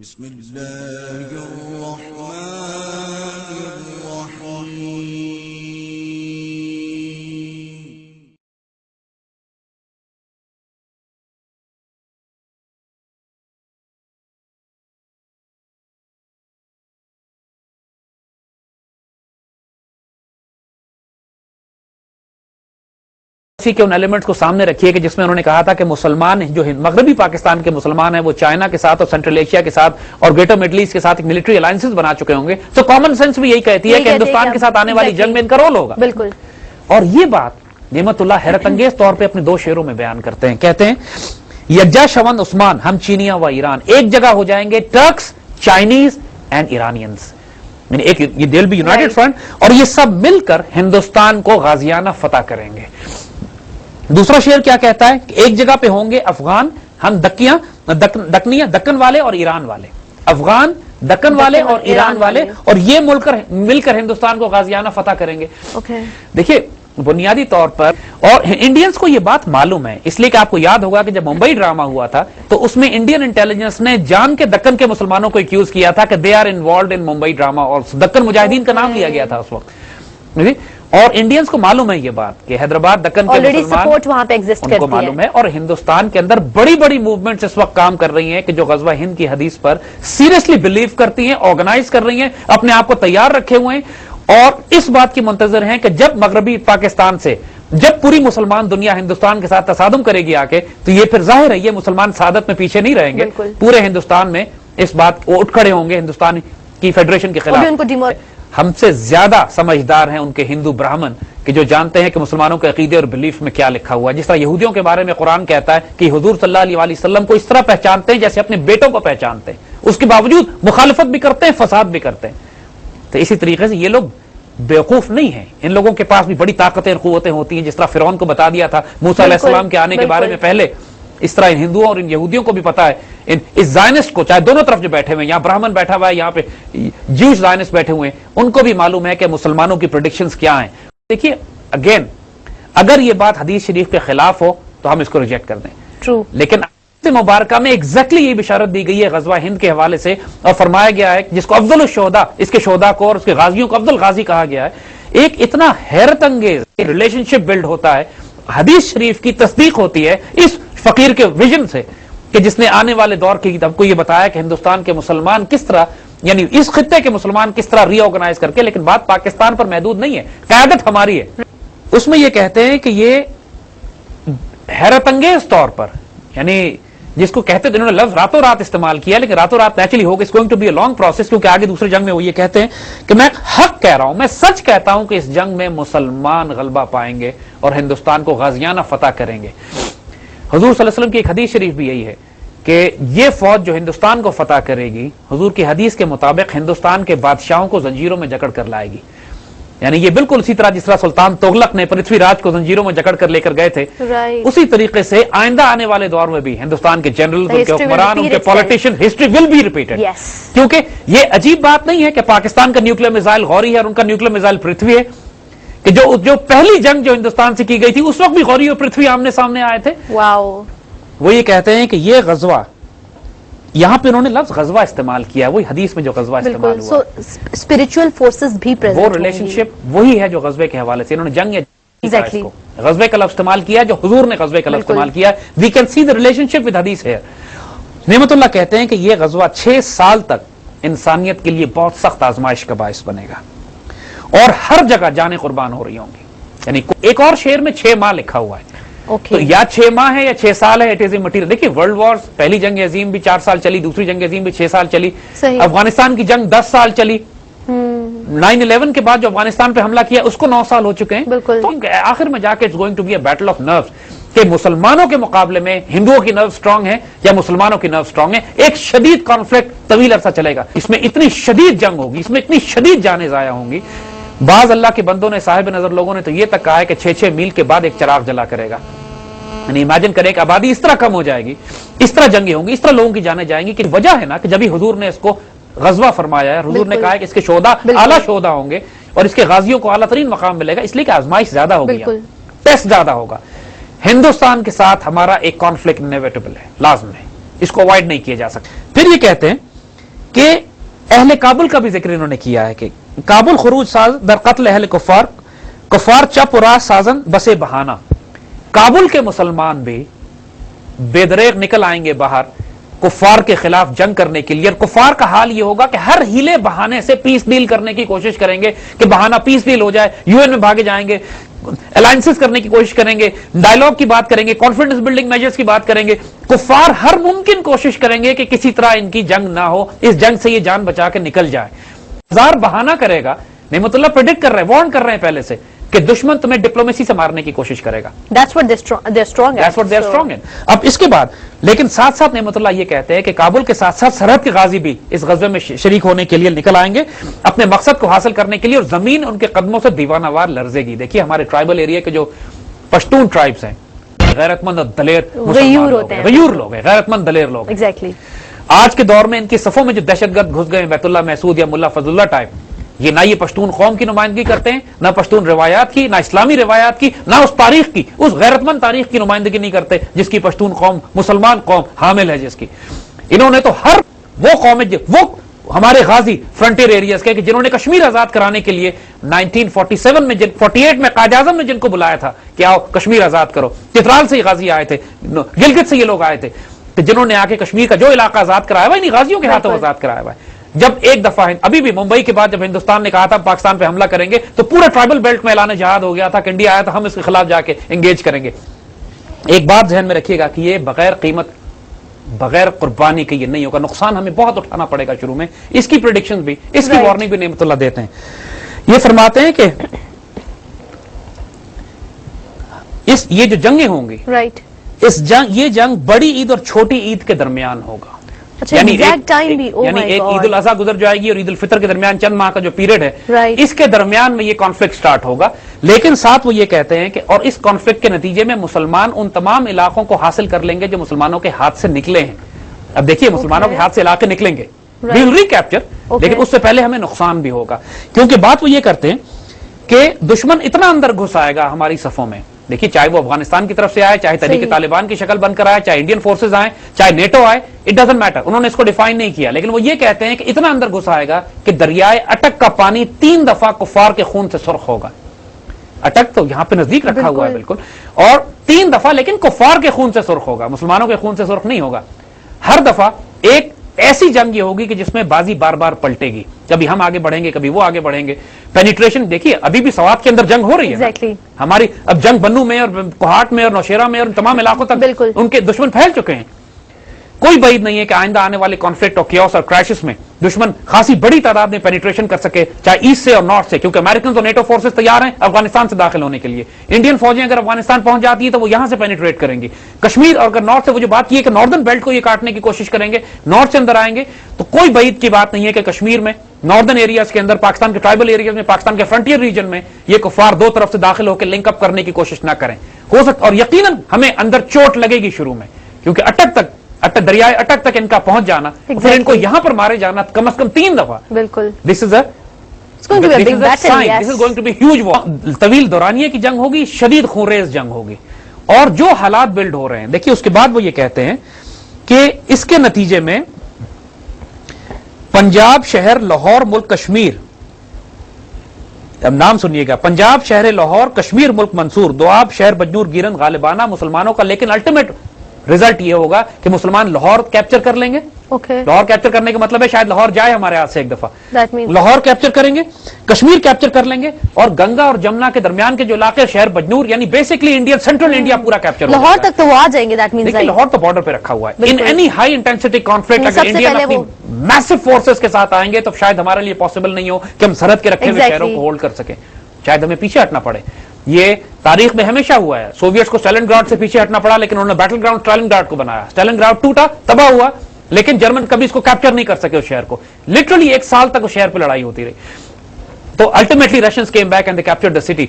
بسم اللہ الرحمن الرحیم. کے ان ایلیمنٹس کو سامنے رکھیے کہ جس میں انہوں نے کہا تھا کہ مسلمان جو مغربی پاکستان کے مسلمان ہیں وہ چائنا کے ساتھ اور سینٹرل ایشیا کے ساتھ اور گریٹر مڈل ایسٹ کے ساتھ ایک ملٹری الائنسز بنا چکے ہوں گے. تو کامن سینس بھی یہی کہتی ہے کہ ہندوستان کے ساتھ آنے والی جنگ میں ان کا رول ہوگا. بالکل. اور یہ بات نعمت اللہ حیرت انگیز طور پہ اپنے دو شعروں میں بیان کرتے ہیں. کہتے ہیں یکجا شوند عثمان ہم چینیا و ایران، ایک جگہ ہو جائیں گے ٹرکس چائنیز اینڈ ایرانینز، یعنی ایک یہ دل بھی یونائٹڈ فرنٹ، اور یہ سب مل کر ہندوستان کو غازیانہ فتح کریں گے. دوسرا شعر کیا کہتا ہے کہ ایک جگہ پہ ہوں گے افغان ہم دکن والے اور ایران والے، افغان دکن والے اور ایران والے، اور یہ مل کر ہندوستان کو غازیانہ فتح کریں گے. دیکھیے بنیادی طور پر، اور انڈینز کو یہ بات معلوم ہے، اس لیے کہ آپ کو یاد ہوگا کہ جب ممبئی ڈرامہ ہوا تھا تو اس میں انڈین انٹیلیجنس نے جان کے دکن کے مسلمانوں کو ایکیوز کیا تھا کہ they are involved in Mumbai drama, اور دکن مجاہدین کا نام لیا گیا تھا اس وقت. اور انڈینز کو معلوم ہے یہ بات کہ حیدرآباد دکن کے مسلمان وہاں پہ ایگزسٹ ان کو معلوم ہے، اور ہندوستان کے اندر بڑی بڑی موومنٹس اس وقت کام کر رہی ہیں کہ جو غزوہ ہند کی حدیث پر سیریسلی بلیو کرتی ہیں، آرگنائز کر رہی ہیں، اپنے آپ کو تیار رکھے ہوئے ہیں، اور اس بات کی منتظر ہیں کہ جب مغربی پاکستان سے جب پوری مسلمان دنیا ہندوستان کے ساتھ تصادم کرے گی آ کے، تو یہ پھر ظاہر ہے یہ مسلمان سعادت میں پیچھے نہیں رہیں گے. پورے ہندوستان میں اس بات وہ اٹھ کھڑے ہوں گے ہندوستان کی فیڈریشن کے خلاف. ہم سے زیادہ سمجھدار ہیں ان کے ہندو براہمن کہ جو جانتے ہیں کہ مسلمانوں کے عقیدے اور بلیف میں کیا لکھا ہوا ہے. جس طرح یہودیوں کے بارے میں قرآن کہتا ہے کہ حضور صلی اللہ علیہ وسلم کو اس طرح پہچانتے ہیں جیسے اپنے بیٹوں کو پہچانتے ہیں، اس کے باوجود مخالفت بھی کرتے ہیں، فساد بھی کرتے ہیں. تو اسی طریقے سے یہ لوگ بیوقوف نہیں ہیں، ان لوگوں کے پاس بھی بڑی طاقتیں اور قوتیں ہوتی ہیں. جس طرح فرعون کو بتا دیا تھا موسیٰ علیہ السلام کے آنے کے بارے میں پہلے، اس طرح ان ہندوؤں اور ان یہودیوں کو بھی پتا ہے، اس زائنسٹ کو، چاہے دونوں طرف جو بیٹھے ہوئے ہیں، یہاں براہمن بیٹھا ہوا ہے، یہاں پہ جیوش زائنسٹ بیٹھے ہوئے ہیں، ان کو بھی معلوم ہے کہ مسلمانوں کی پریڈکشنز کیا ہیں. دیکھیے اگین اگر یہ بات حدیث شریف کے خلاف ہو تو ہم اس کو ریجیکٹ کر دیں. لیکن مبارکہ میں ایگزیکٹلی یہ بشارت دی گئی ہے غزوہ ہند کے حوالے سے، اور فرمایا گیا ہے جس کو افضل الشہداء، اس کے شہداء کو اور اس کے غازیوں کو افضل غازی کہا گیا ہے. ایک اتنا حیرت انگیز ریلیشن شپ بلڈ ہوتا ہے، حدیث شریف کی تصدیق ہوتی ہے اس فقیر کے ویژن سے کہ جس نے آنے والے دور کی ہم کو یہ بتایا کہ ہندوستان کے مسلمان کس طرح، یعنی اس خطے کے مسلمان کس طرح ری آرگنائز کر کے. لیکن بات پاکستان پر محدود نہیں ہے، قیادت ہماری ہے. اس میں یہ کہتے ہیں کہ یہ حیرت انگیز طور پر، یعنی جس کو کہتے تھے انہوں نے لفظ راتوں رات استعمال کیا، لیکن راتوں رات نیچرلی ہوگا، it's going to be a long process, کیونکہ آگے دوسرے جنگ میں وہ یہ کہتے ہیں کہ میں حق کہہ رہا ہوں، میں سچ کہتا ہوں کہ اس جنگ میں مسلمان غلبہ پائیں گے اور ہندوستان کو غازیانہ فتح کریں گے. حضور صلی اللہ علیہ وسلم کی ایک حدیث شریف بھی یہی ہے کہ یہ فوج جو ہندوستان کو فتح کرے گی، حضور کی حدیث کے مطابق ہندوستان کے بادشاہوں کو زنجیروں میں جکڑ کر لائے گی. یعنی یہ بالکل اسی طرح جس طرح سلطان تغلق نے پرتھوی راج کو زنجیروں میں جکڑ کر لے کر گئے تھے، اسی طریقے سے آئندہ آنے والے دور میں بھی ہندوستان کے جنرل، ان کے حکمران، ان کے politician, history will be repeated. کیونکہ یہ عجیب بات نہیں ہے کہ پاکستان کا نیوکلیر میزائل غوری ہے اور ان کا نیوکلیر میزائل پرتھوی ہے، کہ جو پہلی جنگ جو ہندوستان سے کی گئی تھی اس وقت بھی غوری اور پرتھوی آمنے سامنے آئے تھے. وہ یہ کہتے ہیں کہ یہ غزوہ، یہاں پہ انہوں نے لفظ غزوہ استعمال کیا، وہی حدیث میں جو غزوہ استعمال ہوا، اسپرچل فورسز بھی وہ ریلیشن شپ وہی ہے جو غزوے کے حوالے سے انہوں نے جنگ یا غزوے کا لفظ استعمال کیا، جو حضور نے غزوے کا لفظ استعمال کیا. We can see the relationship with حدیث ہے. نعمت اللہ کہتے ہیں کہ یہ غزوہ 6 سال تک انسانیت کے لیے بہت سخت آزمائش کا باعث بنے گا، اور ہر جگہ جانیں قربان ہو رہی ہوں گی. یعنی ایک اور شعر میں 6 ماہ لکھا ہوا ہے، تو یا 6 ماہ ہے یا 6 سال ہے، اٹ از امٹیریل. دیکھیے ورلڈ وارز، پہلی جنگ عظیم بھی 4 سال چلی، دوسری جنگ عظیم بھی 6 سال چلی، افغانستان کی جنگ 10 سال چلی، 9/11 کے بعد جو افغانستان پہ حملہ کیا اس کو 9 سال ہو چکے ہیں. تو آخر میں جا کے it's going to be a battle of nerves, کہ مسلمانوں کے مقابلے میں ہندوؤں کی نرو سٹرونگ ہے یا مسلمانوں کی نرو سٹرونگ ہے. ایک شدید کانفلکٹ طویل عرصہ چلے گا، اس میں اتنی شدید جنگ ہوگی، اس میں اتنی شدید جانیں ضائع ہوں گی. بعض اللہ کے بندوں نے، صاحب نظر لوگوں نے تو یہ تک کہا ہے کہ 6 میل کے بعد ایک چراغ جلا کرے گا. یعنی امیجن کریں کہ آبادی اس طرح کم ہو جائے گی، اس طرح جنگیں ہوں گی، اس طرح لوگوں کی جانیں جائیں گی. کہ وجہ ہے نا کہ جب ہی حضور نے اس کو غزوہ فرمایا ہے، حضور نے کہا ہے کہ اس کے شہداء اعلیٰ شہداء ہوں گے اور اس کے غازیوں کو اعلیٰ ترین مقام ملے گا، اس لیے کہ آزمائش زیادہ ہوگی، ٹیسٹ زیادہ ہوگا. ہندوستان کے ساتھ ہمارا ایک کانفلکٹ انیویٹیبل ہے، لازم ہے، اس کو اوائڈ نہیں کیا جا سکتا. پھر یہ کہتے ہیں کہ اہل کابل کا بھی ذکر انہوں نے کیا ہے کہ کابل خروج ساز در قتل اہل کفار، کفار چپ و راہ سازن بسے بہانہ، کابل کے مسلمان بھی بے دریغ نکل آئیں گے باہر کفار کے خلاف جنگ کرنے کے لیے، اور کفار کا حال یہ ہوگا کہ ہر ہیلے بہانے سے پیس ڈیل کرنے کی کوشش کریں گے کہ بہانہ پیس ڈیل ہو جائے، یو این میں بھاگے جائیں گے، الائنسز کرنے کی کوشش کریں گے، ڈائلاگ کی بات کریں گے، کانفیڈنس بلڈنگ میجرز کی بات کریں گے. کفار ہر ممکن کوشش کریں گے کہ کسی طرح ان کی جنگ نہ ہو، اس جنگ سے یہ جان بچا کے نکل جائے. ہزار بہانہ کرے گا، نعمت اللہ پریڈکٹ کر رہے ہیں، وارن کر رہے ہیں پہلے سے کہ دشمن تمہیں ڈپلومیسی سے مارنے کی کوشش کرے گا. That's what they're strong at. That's what they're strong in. اب اس کے بعد لیکن ساتھ ساتھ نعمت اللہ یہ کہتے ہیں کہ کابل کے ساتھ ساتھ سرحد کے غازی بھی اس غزوے میں شریک ہونے کے لیے نکل آئیں گے اپنے مقصد کو حاصل کرنے کے لیے، اور زمین ان کے قدموں سے دیوانہ وار لرزے گی. دیکھیے ہمارے ٹرائبل ایریا کے جو پشتون ٹرائبس ہیں، غیرت مند اور دلیر غیور ہوتے ہیں، غیور لوگ ہیں، غیرت مند دلیر لوگ ہیں. Exactly. آج کے دور میں ان کی صفوں میں جو دہشت گرد گھس گئے ہیں، بیت اللہ محسود یا ملا فضل اللہ ٹائپ، یہ نہ یہ پشتون قوم کی نمائندگی کرتے ہیں، نہ پشتون روایات کی، نہ اسلامی روایات کی، نہ اس تاریخ کی، اس غیرت مند تاریخ کی نمائندگی نہیں کرتے جس کی پشتون قوم، مسلمان قوم حامل ہے جس کی. انہوں نے تو ہر وہ قوم، وہ ہمارے غازی فرنٹیئر ایریاز کے کہ جنہوں نے کشمیر آزاد کرانے کے لیے 1947 میں 48 میں قائد اعظم نے جن کو بلایا تھا کہ آؤ کشمیر آزاد کرو، چترال سے یہ غازی آئے تھے، گلگت سے یہ لوگ آئے تھے کہ جنہوں نے آ کے کشمیر کا جو علاقہ آزاد کرایا ہوا، انہیں غازیوں کے ہاتھوں آزاد کرایا ہوا ہے. جب ایک دفعہ ابھی بھی ممبئی کے بعد جب ہندوستان نے کہا تھا پاکستان پہ حملہ کریں گے تو پورا ٹرائبل بیلٹ میں اعلان جہاد ہو گیا تھا کہ انڈیا آیا تو ہم اس کے خلاف جا کے انگیج کریں گے. ایک بات ذہن میں رکھیے گا کہ یہ بغیر قیمت، بغیر قربانی کے یہ نہیں ہوگا، نقصان ہمیں بہت اٹھانا پڑے گا شروع میں. اس کی پریڈکشن بھی، اس کی وارننگ بھی نعمت اللہ دیتے ہیں. یہ فرماتے ہیں کہ یہ جو جنگیں ہوں گی، یہ جنگ بڑی عید اور چھوٹی عید کے درمیان ہوگا. یعنی ایک عید الاضحیٰ گزر جائے گی اور عید الفطر کے درمیان چند ماہ کا جو پیریڈ ہے، اس کے درمیان میں یہ کانفلکٹ سٹارٹ ہوگا. لیکن ساتھ وہ یہ کہتے ہیں کہ اور اس کانفلکٹ کے نتیجے میں مسلمان ان تمام علاقوں کو حاصل کر لیں گے جو مسلمانوں کے ہاتھ سے نکلے ہیں. اب دیکھیے مسلمانوں کے ہاتھ سے علاقے نکلیں گے، وی ول ریکیپچر، لیکن اس سے پہلے ہمیں نقصان بھی ہوگا. کیونکہ بات وہ یہ کرتے ہیں کہ دشمن اتنا اندر گھس آئے گا ہماری صفوں میں. دیکھیے چاہے وہ افغانستان کی طرف سے آئے، چاہے تحریک طالبان کی شکل بن کر آئے، چاہے انڈین فورسز آئے، چاہے نیٹو آئے، اٹ ڈزنٹ میٹر. انہوں نے اس کو ڈیفائن نہیں کیا، لیکن وہ یہ کہتے ہیں کہ اتنا اندر گھس آئے گا کہ دریائے اٹک کا پانی 3 دفعہ کفار کے خون سے سرخ ہوگا. اٹک تو یہاں پہ نزدیک رکھا ہوا ہے بالکل، اور 3 دفعہ لیکن کفار کے خون سے سرخ ہوگا، مسلمانوں کے خون سے سرخ نہیں ہوگا. ہر دفعہ ایک ایسی جنگ یہ ہوگی کہ جس میں بازی بار بار پلٹے گی، کبھی ہم آگے بڑھیں گے کبھی وہ آگے بڑھیں گے. پینیٹریشن دیکھیے ابھی بھی سوات کے اندر جنگ ہو رہی ہے ہماری، اب جنگ بنو میں اور کوہاٹ میں اور نوشیرہ میں اور تمام علاقوں تک ان کے دشمن پھیل چکے ہیں. کوئی بعید نہیں ہے کہ آئندہ آنے والے کانفلکٹ اور کیوس اور کرائسس میں دشمن خاصی بڑی تعداد میں پینیٹریشن کر سکے، چاہے ایسٹ سے اور نارتھ سے، کیونکہ امریکنز اور نیٹو فورسز تیار ہیں افغانستان سے داخل ہونے کے لیے. انڈین فوجیں اگر افغانستان پہنچ جاتی ہے تو وہ یہاں سے پینیٹریٹ کریں گی. کشمیر اور اگر نارتھ سے وہ جو بات کی ہے کہ ناردرن بیلٹ کو یہ کاٹنے کی کوشش کریں گے، نارتھ سے اندر آئیں گے، تو کوئی بعید کی بات نہیں ہے کہ کشمیر میں، ناردرن ایریاز کے اندر، پاکستان کے ٹرائبل ایریاز میں، پاکستان کے فرنٹیئر ریجن میں یہ کفار دو طرف سے داخل ہو کے لنک اپ کرنے کی کوشش نہ کریں. ہو سکتا، اور یقیناً ہمیں اندر چوٹ لگے گی شروع میں، کیونکہ اٹک تک، دریائے اٹک تک ان کا پہنچ جانا، پھر ان کو یہاں پر مارے جانا کم از کم 3 دفعہ. بالکل this is going to be huge war. طویل دورانیے کی جنگ ہوگی، شدید خونریز جنگ ہوگی، اور جو حالات بلڈ ہو رہے ہیں دیکھیے. اس کے بعد وہ یہ کہتے ہیں کہ اس کے نتیجے میں پنجاب شہر لاہور ملک کشمیر، اب نام سنیے گا، پنجاب شہر لاہور کشمیر ملک منصور، دوآب شہر بجنور گیرن غالبانہ مسلمانوں کا. لیکن الٹیمیٹ رزلٹ یہ ہوگا کہ مسلمان لاہور کیپچر کر لیں گے. لاہور کیپچر کرنے کا مطلب ہے شاید لاہور جائے ہمارے ہاتھ سے ایک دفعہ، لاہور کیپچر کریں گے، کشمیر کیپچر کر لیں گے، اور گنگا اور جمنا کے درمیان کے جو علاقے شہر بجنور، یعنی بیسکلی انڈیا، سینٹرل انڈیا پورا کیپچر. لاہور تک تو وہ آ جائیں گے. لاہور تو بارڈر پہ رکھا ہوا ہے. In any high intensity conflict اگر انڈیا اپنی میسو فورسز کے ساتھ آئیں گے تو شاید ہمارے لیے پاسبل نہیں ہو کہ ہم سرحد کے رکھے ہوئے شہروں کو ہولڈ کر سکیں، شاید ہمیں پیچھے ہٹنا پڑے. یہ تاریخ میں ہمیشہ ہوا ہے. سوویٹس کو اسٹالن گراڈ سے پیچھے ہٹنا پڑا، لیکن انہوں نے بیٹل گراؤنڈ اسٹالن گراڈ کو بنایا. اسٹالن گراڈ ٹوٹا، تباہ ہوا، لیکن جرمن کبھی اس کو کیپچر نہیں کر سکے اس شہر کو. لٹرلی 1 سال تک اس شہر پہ لڑائی ہوتی رہی. تو ultimately Russians came back and they captured the city.